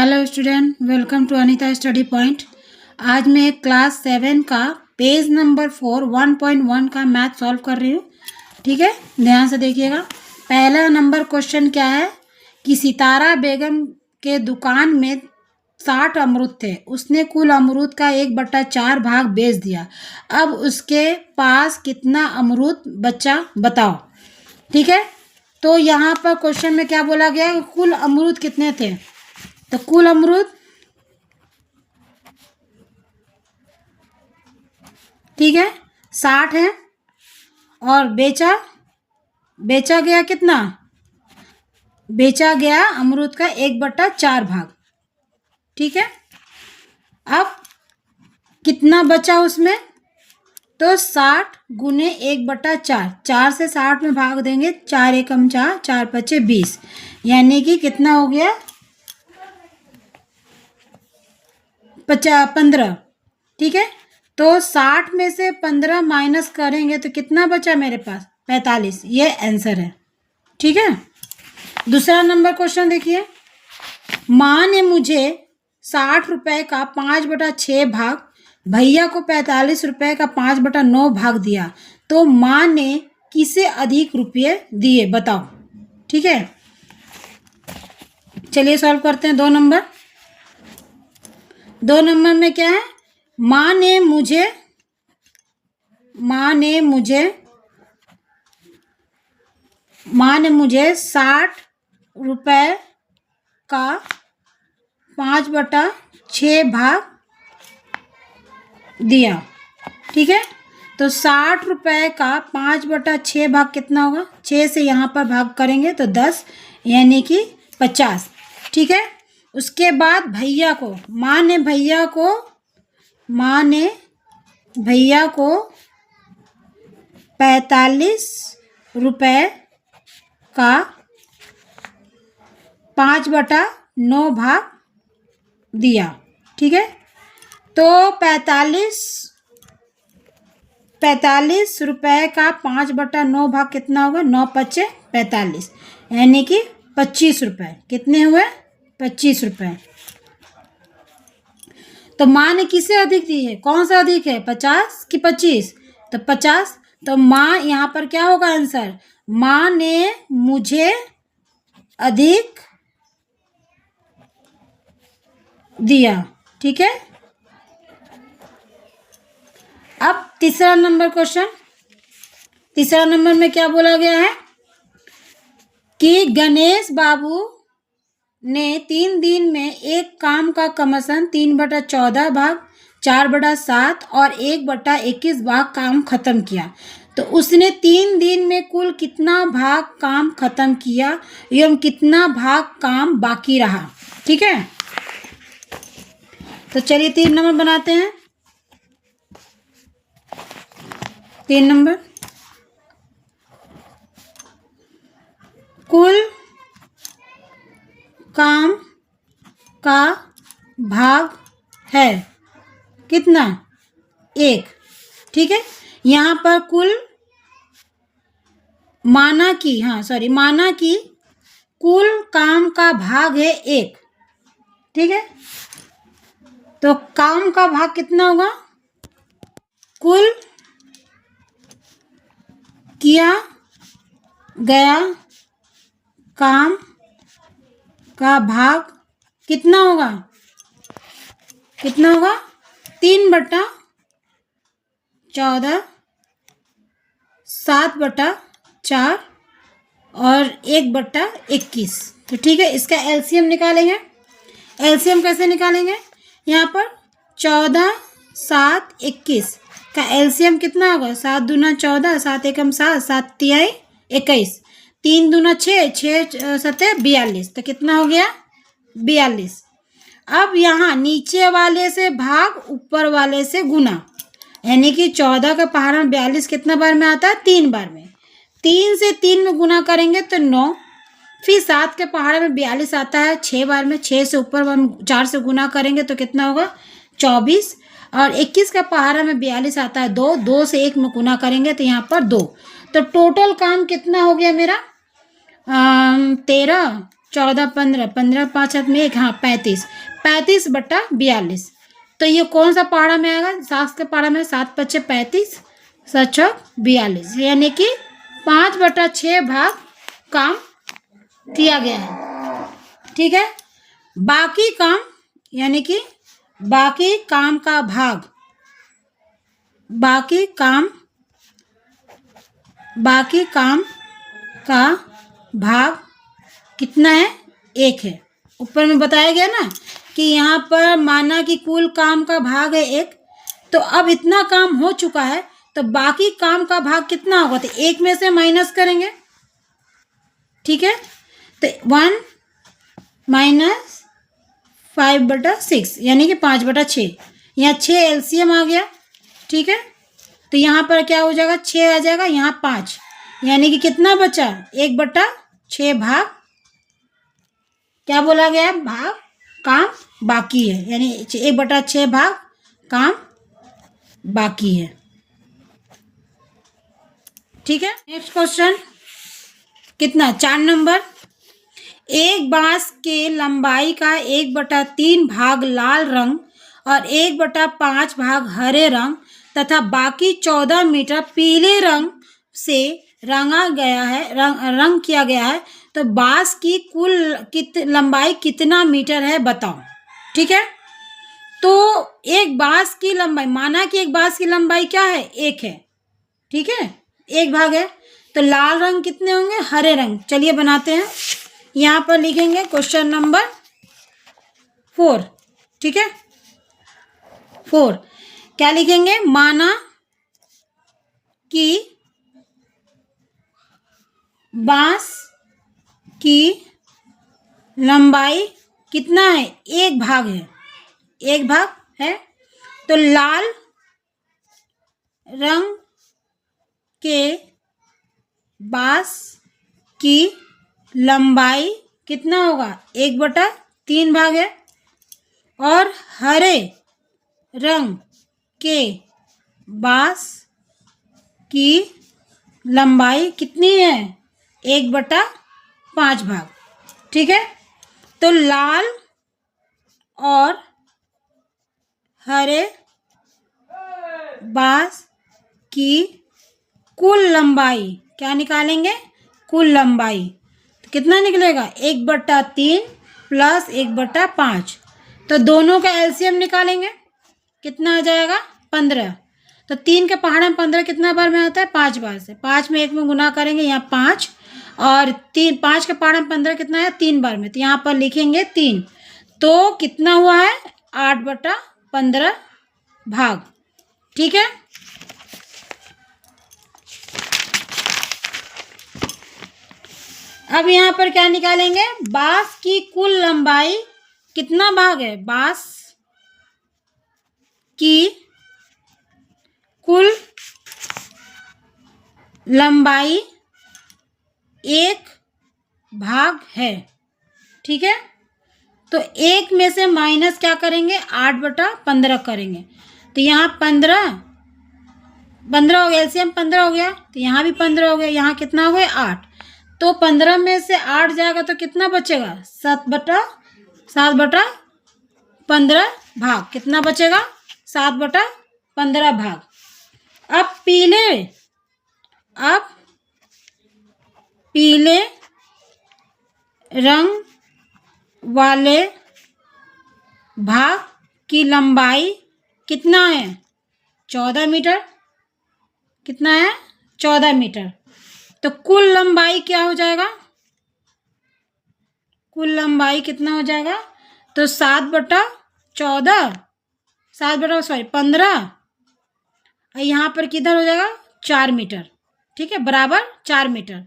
Hello student, welcome to Anita study point. आज मैं class 7 का पेज नंबर 4 1.1 का मैथ सॉल्व कर रही हूँ। ठीक है, ध्यान से देखिएगा। पहला नंबर क्वेश्चन क्या है कि सितारा बेगम के दुकान में 60 अमरूद थे। उसने कुल अमरूद का 1/4 भाग बेच दिया। अब उसके पास कितना अमरूद बचा बताओ। ठीक है, तो यहाँ पर क्वेश्चन में क्या बोला गया है, कुल अमरूद कितने थे। तो कुल अमरूद, ठीक है, 60 है और बेचा गया कितना, बेचा गया अमरूद का 1/4 भाग। ठीक है, अब कितना बचा उसमें, तो 60 गुने 1/4, 4 से 60 में भाग देंगे, 4 एकम 4, 4 पचे 20, यानी कि कितना हो गया 15। ठीक है, तो 60 में से 15 माइनस करेंगे तो कितना बचा मेरे पास 45। ये आंसर है। ठीक है, दूसरा नंबर क्वेश्चन देखिए। माँ ने मुझे 60 रुपए का 5/6 भाग, भैया को 45 रुपए का 5/9 भाग दिया, तो माँ ने किसे अधिक रुपये दिए बताओ। ठीक है, चलिए सॉल्व करते हैं। 2 नंबर में क्या है, माँ ने मुझे 60 रुपए का 5/6 भाग दिया। ठीक है, तो 60 रुपए का 5/6 भाग कितना होगा, 6 से यहाँ पर भाग करेंगे तो 10, यानी कि 50। ठीक है, उसके बाद भैया को, माँ ने भैया को 45 रुपए का 5/9 भाग दिया। ठीक है, तो 45 रुपए का 5/9 भाग कितना होगा, 9 पचे 45, यानी कि 25 रुपए। कितने हुए, 25 रुपए। तो माँ ने किसे अधिक दी है, कौन सा अधिक है, 50 कि 25, तो 50। तो माँ यहाँ पर क्या होगा आंसर, माँ ने मुझे अधिक दिया। ठीक है, अब तीसरा नंबर क्वेश्चन। तीसरा नंबर में क्या बोला गया है कि गणेश बाबू ने 3 दिन में एक काम का कमीशन 3/14 भाग, 4/7 और 1/21 भाग काम खत्म किया। तो उसने 3 दिन में कुल कितना भाग काम खत्म किया एवं कितना भाग काम बाकी रहा। ठीक है, तो चलिए 3 नंबर बनाते हैं। 3 नंबर, कुल काम का भाग है कितना, 1। ठीक है, यहाँ पर कुल माना कि कुल काम का भाग है 1। ठीक है, तो काम का भाग कितना होगा, कुल किया गया काम का भाग कितना होगा 3/14, 7/4 और 1/21। तो ठीक है, इसका एलसीएम निकालेंगे। एलसीएम कैसे निकालेंगे, यहाँ पर 14, 7, 21 का एलसीएम कितना होगा, 7 दूना 14, 7 एकम 7, 7 तिहाई 21, 3 दूना 6, 6 सते 42, तो कितना हो गया 42। अब यहाँ नीचे वाले से भाग ऊपर वाले से गुना, यानी कि 14 का पहाड़ा में 42 कितना बार में आता है, 3 बार में। 3 से 3 में गुना करेंगे तो 9, फिर 7 के पहाड़े में 42 आता है 6 बार में, 6 से ऊपर 4 से गुना करेंगे तो कितना होगा 24, और 21 का पहाड़ा में 42 आता है 2 से 1 में गुना करेंगे तो यहाँ पर 2। तो टोटल काम कितना हो गया मेरा 13, 14 15, 15 5 हाथ में 1, हाँ 35, 35/42। तो ये कौन सा पहाड़ा में आएगा? 7 के पहाड़ा में 7 5 35, 7 42, यानी कि 5/6 भाग काम किया गया है। ठीक है, बाकी काम यानी कि बाकी काम का भाग, बाकी काम का भाग कितना है? 1 है। ऊपर में बताया गया ना कि यहाँ पर माना कि कुल काम का भाग है 1, तो अब इतना काम हो चुका है तो बाकी काम का भाग कितना होगा? तो 1 में से माइनस करेंगे। ठीक है, तो 1 माइनस 5/6 यानी कि 5/6। यहाँ 6 एलसीएम आ गया। ठीक है, तो यहाँ पर क्या हो जाएगा? 6 आ जाएगा, यहाँ 5, यानी कि कितना बचा? 1/6 भाग क्या बोला गया है? भाग काम बाकी है, यानी 1/6 भाग काम बाकी है। ठीक है, नेक्स्ट क्वेश्चन कितना? 4 नंबर। एक बांस के लंबाई का 1/3 भाग लाल रंग और 1/5 भाग हरे रंग तथा बाकी 14 मीटर पीले रंग से रंगा गया है, रंग किया गया है, तो बांस की कुल लंबाई कितना मीटर है बताओ। ठीक है, तो एक बांस की लंबाई, माना कि एक बांस की लंबाई क्या है? 1 है। ठीक है, 1 भाग है, तो लाल रंग कितने होंगे? हरे रंग। चलिए बनाते हैं, यहाँ पर लिखेंगे क्वेश्चन नंबर 4। ठीक है, 4 क्या लिखेंगे? माना कि बांस की लंबाई कितना है? 1 भाग है, 1 भाग है, तो लाल रंग के बांस की लंबाई कितना होगा? 1/3 भाग है, और हरे रंग के बांस की लंबाई कितनी है? 1/5 भाग। ठीक है, तो लाल और हरे बांस की कुल लंबाई क्या निकालेंगे? कुल लंबाई तो कितना निकलेगा? 1/3 प्लस 1/5, तो दोनों का एलसीएम निकालेंगे, कितना आ जाएगा? 15। तो 3 के पहाड़ में 15 कितना बार में आता है? 5 बार से। 5 में 1 में गुना करेंगे, यहाँ 5, और 5 के पहाड़ में 15 कितना है? 3 बार में, तो यहाँ पर लिखेंगे 3। तो कितना हुआ है? 8/15 भाग। ठीक है, अब यहाँ पर क्या निकालेंगे? बांस की कुल लंबाई कितना भाग है? बांस की कुल लंबाई 1 भाग है। ठीक है, तो 1 में से माइनस क्या करेंगे? 8/15 करेंगे, तो यहाँ 15 हो गया, एलसीएम 15 हो गया, तो यहाँ भी 15 हो गया, यहाँ कितना हो गया? 8। तो 15 में से 8 जाएगा तो कितना बचेगा? 7/15 भाग। कितना बचेगा? 7/15 भाग। अब पीले रंग वाले भाग की लंबाई कितना है? 14 मीटर। कितना है? 14 मीटर। तो कुल लंबाई क्या हो जाएगा? कुल लंबाई कितना हो जाएगा? तो 15, और यहाँ पर किधर हो जाएगा? 4 मीटर। ठीक है, बराबर 4 मीटर।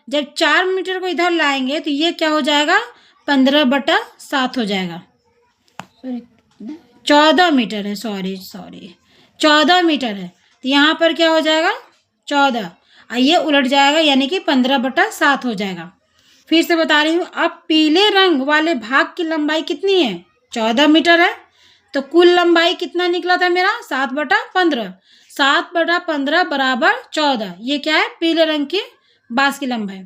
जब 4 मीटर को इधर लाएंगे तो ये क्या हो जाएगा? 15/7 हो जाएगा। 14 मीटर है, सॉरी 14 मीटर है, तो यहाँ पर क्या हो जाएगा? 14, और ये उलट जाएगा, यानी कि 15/7 हो जाएगा। फिर से बता रही हूँ, अब पीले रंग वाले भाग की लंबाई कितनी है? 14 मीटर है, तो कुल लंबाई कितना निकला था मेरा? 7/15। 7/15 बराबर 14। ये क्या है? पीले रंग की बांस की लंबाई।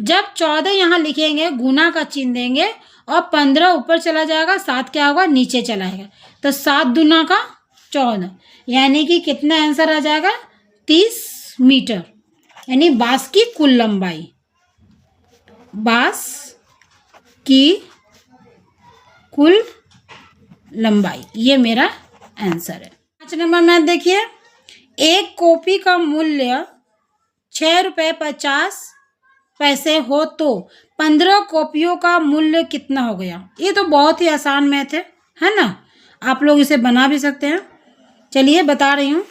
जब 14 यहाँ लिखेंगे गुना का चिन्ह देंगे और 15 ऊपर चला जाएगा, 7 क्या होगा नीचे चला जाएगा, तो 7 दूना का 14, यानी कि कितना आंसर आ जाएगा 30 मीटर, यानी बांस की कुल लंबाई, बांस की कुल लंबाई, ये मेरा आंसर है। 5 नंबर मैथ देखिए, एक कॉपी का मूल्य 6 रुपये 50 पैसे हो तो 15 कॉपियों का मूल्य कितना हो गया। ये तो बहुत ही आसान मैथ है ना, आप लोग इसे बना भी सकते हैं। चलिए बता रही हूँ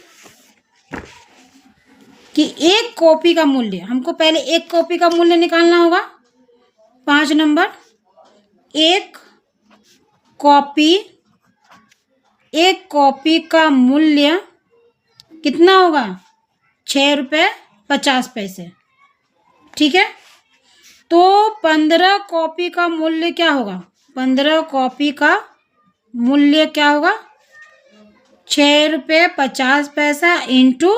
कि एक कॉपी का मूल्य, हमको पहले एक कॉपी का मूल्य निकालना होगा। 5 नंबर, एक कॉपी का मूल्य कितना होगा 6 रुपये 50 पैसे, ठीक है। तो 15 कॉपी का मूल्य क्या होगा, 15 कॉपी का मूल्य क्या होगा 6 रुपये 50 पैसा इंटू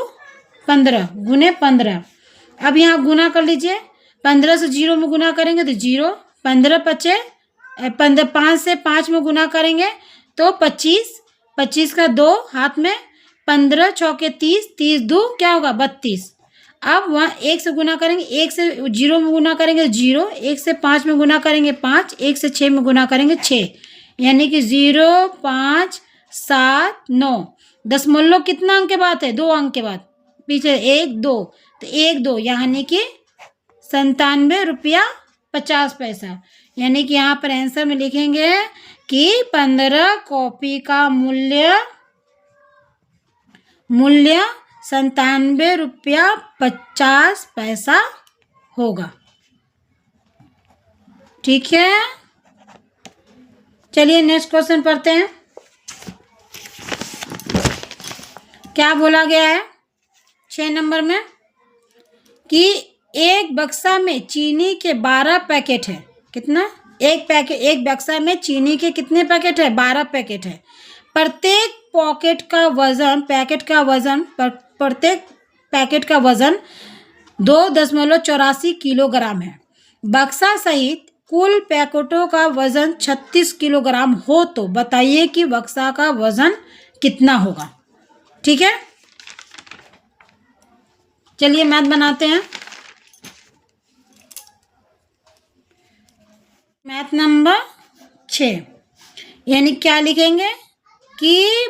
15 गुने 15। अब यहाँ गुना कर लीजिए, 15 से 0 में गुना करेंगे तो 0, 15 पचे 15, 5 से 5 में गुना करेंगे तो 25, 25 का 2 हाथ में, 15 चौके 30, 30 दो क्या होगा 32। अब वहाँ 1 से गुना करेंगे, 1 से 0 में गुना करेंगे तो 0, 1 से 5 में गुना करेंगे 5, 1 से 6 में गुना करेंगे 6, यानी कि 0, 5, 7, 9। दशमलव कितना अंक के बाद है, 2 अंक के बाद, पीछे 1, 2, तो 1, 2 यानी कि 97 रुपया 50 पैसा, यानी कि यहाँ पर आंसर में लिखेंगे कि 15 कॉपी का मूल्य 97 रुपया 50 पैसा होगा, ठीक है। चलिए नेक्स्ट क्वेश्चन पढ़ते हैं। क्या बोला गया है 6 नंबर में कि एक बक्सा में चीनी के 12 पैकेट है। कितना, एक बक्सा में चीनी के कितने पैकेट है, 12 पैकेट है। प्रत्येक पैकेट का वजन 2.84 किलोग्राम है। बक्सा सहित कुल पैकेटों का वजन 36 किलोग्राम हो तो बताइए कि बक्सा का वजन कितना होगा, ठीक है। चलिए मैथ बनाते हैं। मैथ नंबर 6, यानी क्या लिखेंगे कि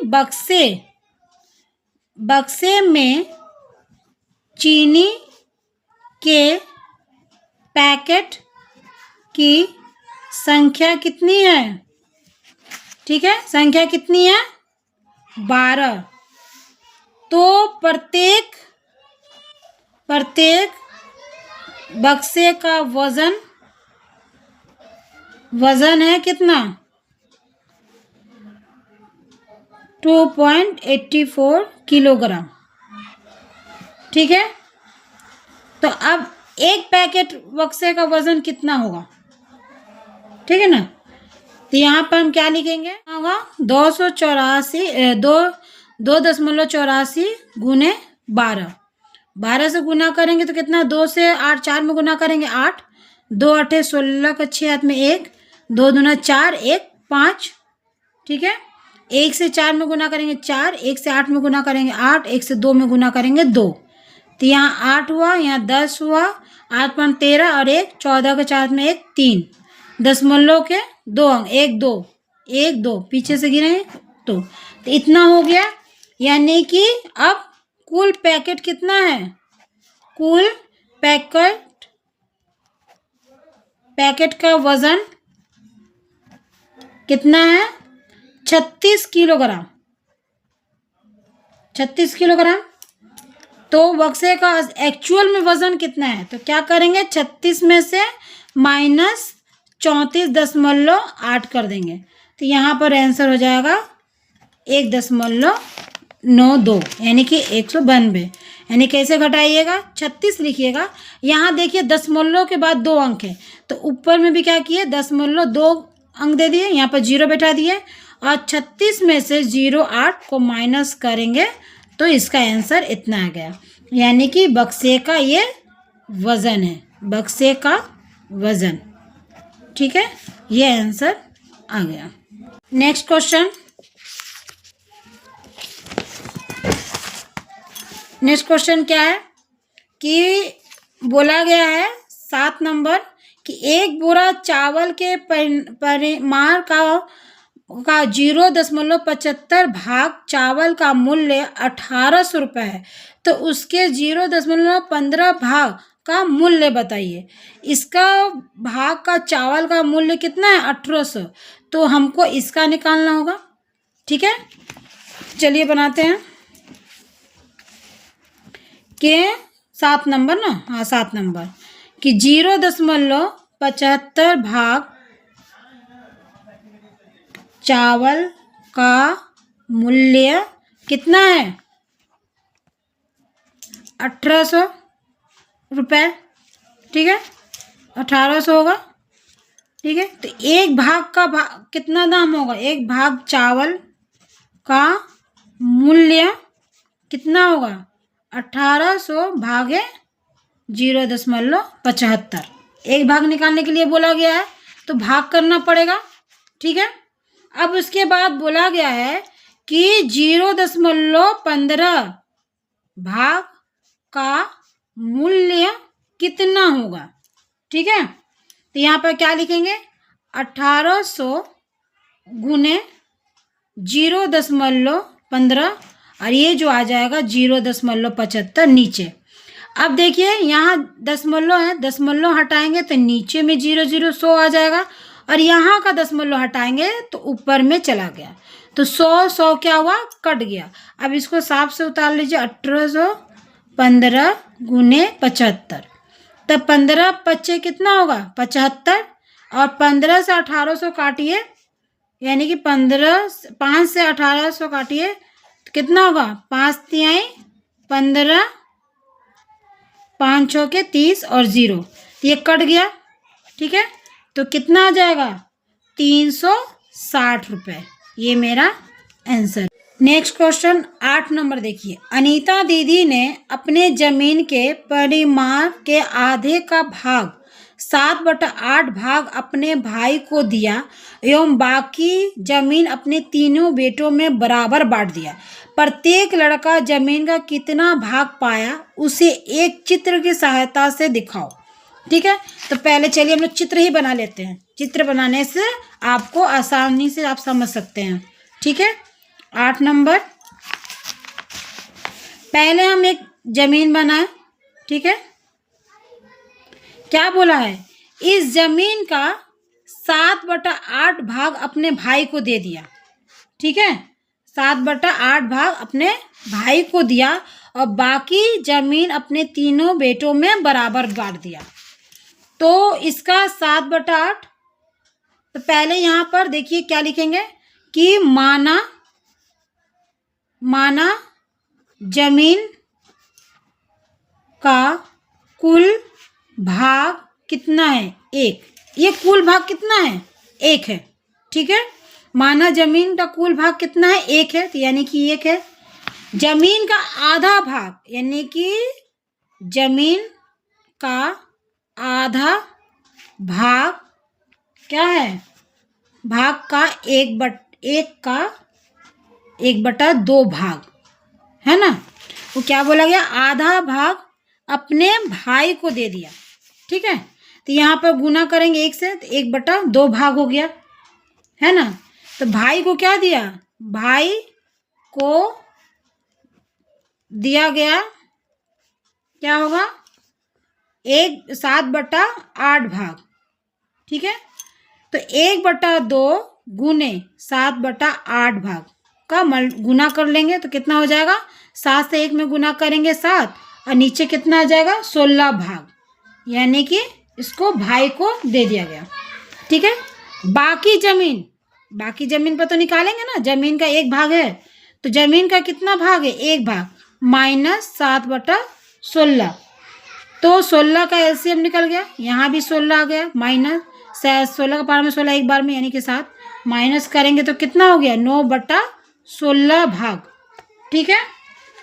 बक्से में चीनी के पैकेट की संख्या कितनी है, ठीक है, संख्या कितनी है 12। तो प्रत्येक बक्से का वजन है कितना 2.84 किलोग्राम, ठीक है। तो अब एक पैकेट बक्से का वजन कितना होगा, ठीक है ना। तो यहाँ पर हम क्या लिखेंगे, होगा 2.84 गुने 12, 12 से गुना करेंगे तो कितना, 2 से 8, 4 में गुना करेंगे 8, 2 8 16 का 6 हाथ में 1, 2 दूना 4, 1 5, ठीक है। 1 से 4 में गुना करेंगे 4, 1 से 8 में गुना करेंगे 8, 1 से 2 में गुना करेंगे 2, तो यहाँ 8 हुआ, यहाँ 10 हुआ, 8 5 13 और 1 14 के 4 में 1 3, दशमलव के 2 अंक 1 2 1 2 पीछे से गिरे तो इतना हो गया। यानी कि अब कुल पैकेट कितना है, कुल पैकेट का वजन कितना है 36 किलोग्राम, 36 किलोग्राम। तो बक्से का एक्चुअल में वजन कितना है, तो क्या करेंगे 36 में से माइनस 34.8 कर देंगे, तो यहाँ पर आंसर हो जाएगा 1.92, यानी कि 192। यानी कैसे घटाइएगा, 36 लिखिएगा, यहाँ देखिए दशमलव के बाद 2 अंक है, तो ऊपर में भी क्या किए दशमलव 2 अंक दे दिए, यहाँ पर 0 बैठा दिए, और 36 में से 0.8 को माइनस करेंगे तो इसका आंसर इतना आ गया, यानी कि बक्से का ये वजन है, बक्से का वजन। ठीक है, ये आंसर आ गया। नेक्स्ट क्वेश्चन, नेक्स्ट क्वेश्चन क्या है कि बोला गया है 7 नंबर कि एक बोरा चावल के परिमाण का 0.75 भाग चावल का मूल्य 1800 रुपये है, तो उसके 0.15 भाग का मूल्य बताइए। इसका भाग का चावल का मूल्य कितना है? 1800। तो हमको इसका निकालना होगा। ठीक है, चलिए बनाते हैं कि 7 नंबर ना, हाँ 7 नंबर कि 0.75 भाग चावल का मूल्य कितना है? 1800 रुपये। ठीक है, 1800 होगा। ठीक है, तो एक भाग का कितना दाम होगा? एक भाग चावल का मूल्य कितना होगा? 1800 भागे 0.75। एक भाग निकालने के लिए बोला गया है तो भाग करना पड़ेगा। ठीक है, अब उसके बाद बोला गया है कि 0.15 भाग का मूल्य कितना होगा। ठीक है, तो यहाँ पर क्या लिखेंगे? 1800 गुने 0.15 और ये जो आ जाएगा 0.75 नीचे। अब देखिए यहाँ दशमलव है, दशमलव हटाएंगे तो नीचे में 0 आ जाएगा और यहाँ का दशमलव हटाएंगे तो ऊपर में चला गया, तो 100 क्या हुआ? कट गया। अब इसको साफ से उतार लीजिए। 1815 गुने 75, तब 15 पच्चे कितना होगा? 75 और 15 से 1800 काटिए, यानी कि 5 से 1800 काटिए तो कितना होगा? 5 तिहाई 15, 5 चौके 30 और 0, ये कट गया। ठीक है, तो कितना आ जाएगा? 360 रुपये। ये मेरा आंसर। नेक्स्ट क्वेश्चन 8 नंबर देखिए। अनीता दीदी ने अपने जमीन के परिमाण के आधे का भाग 7/8 भाग अपने भाई को दिया एवं बाकी जमीन अपने तीनों बेटों में बराबर बांट दिया। प्रत्येक लड़का जमीन का कितना भाग पाया उसे एक चित्र की सहायता से दिखाओ। ठीक है, तो पहले चलिए हम लोग चित्र ही बना लेते हैं। चित्र बनाने से आपको आसानी से आप समझ सकते हैं। ठीक है, 8 नंबर, पहले हम एक जमीन बनाए। ठीक है, क्या बोला है? इस जमीन का 7/8 भाग अपने भाई को दे दिया। ठीक है, 7/8 भाग अपने भाई को दिया और बाकी जमीन अपने तीनों बेटों में बराबर बांट दिया। तो इसका 7/8, तो पहले यहाँ पर देखिए क्या लिखेंगे कि माना जमीन का कुल भाग कितना है? 1। ये कुल भाग कितना है? 1 है। ठीक है, माना जमीन का कुल भाग कितना है? 1 है, तो यानी कि 1 है। जमीन का आधा भाग, यानी कि जमीन का आधा भाग क्या है? भाग का 1/2 भाग है ना। वो क्या बोला गया? आधा भाग अपने भाई को दे दिया। ठीक है, तो यहाँ पर गुना करेंगे 1 से, तो 1/2 भाग हो गया है ना। तो भाई को क्या दिया? भाई को दिया गया क्या होगा? 7/8 भाग। ठीक है, तो 1/2 गुने 7/8 भाग का गुना कर लेंगे तो कितना हो जाएगा? 7 से 1 में गुना करेंगे 7 और नीचे कितना आ जाएगा? 16 भाग, यानी कि इसको भाई को दे दिया गया। ठीक है, बाकी जमीन पर तो निकालेंगे ना। जमीन का 1 भाग है, तो जमीन का कितना भाग है? 1 भाग माइनस 7/16, तो 16 का एलसीएम निकल गया। यहाँ भी 16 आ गया, माइनस 16 का पावर में 16 एक बार में, यानी कि 7 माइनस करेंगे तो कितना हो गया? 9/16 भाग। ठीक है,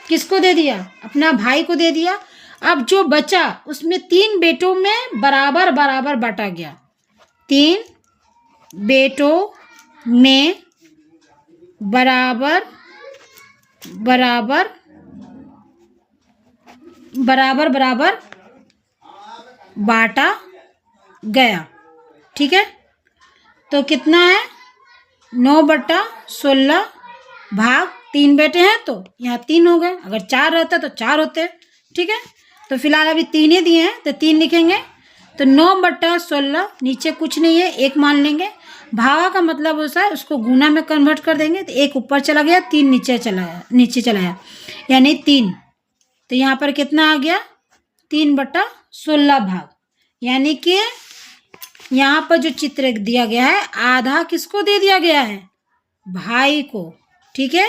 किसको दे दिया? अपना भाई को दे दिया। अब जो बचा उसमें 3 बेटों में बराबर बराबर बांटा गया। 3 बेटों में बराबर बराबर बराबर बराबर बांटा गया। ठीक है, तो कितना है 9/16 भाग 3 बेटे हैं तो यहाँ 3 हो गए। अगर 4 रहता तो 4 होते। ठीक है, तो फिलहाल अभी 3 ही दिए हैं तो 3 लिखेंगे। तो 9/16 नीचे कुछ नहीं है, 1 मान लेंगे। भागा का मतलब होता है उसको गुना में कन्वर्ट कर देंगे तो 1 ऊपर चला गया, 3 नीचे चला गया यानी 3। तो यहाँ पर कितना आ गया 3/16 भाग, यानी कि यहाँ पर जो चित्र दिया गया है आधा किसको दे दिया गया है, भाई को। ठीक है,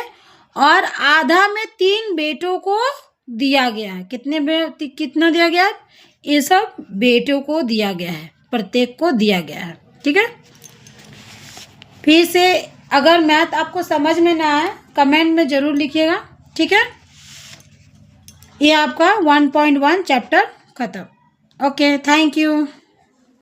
और आधा में 3 बेटों को दिया गया है। कितना दिया गया है, ये सब बेटों को दिया गया है, प्रत्येक को दिया गया है। ठीक है, फिर से अगर मैथ आपको समझ में ना आए कमेंट में ज़रूर लिखिएगा। ठीक है, ये आपका 1.1 चैप्टर खत्म। Okay, thank you.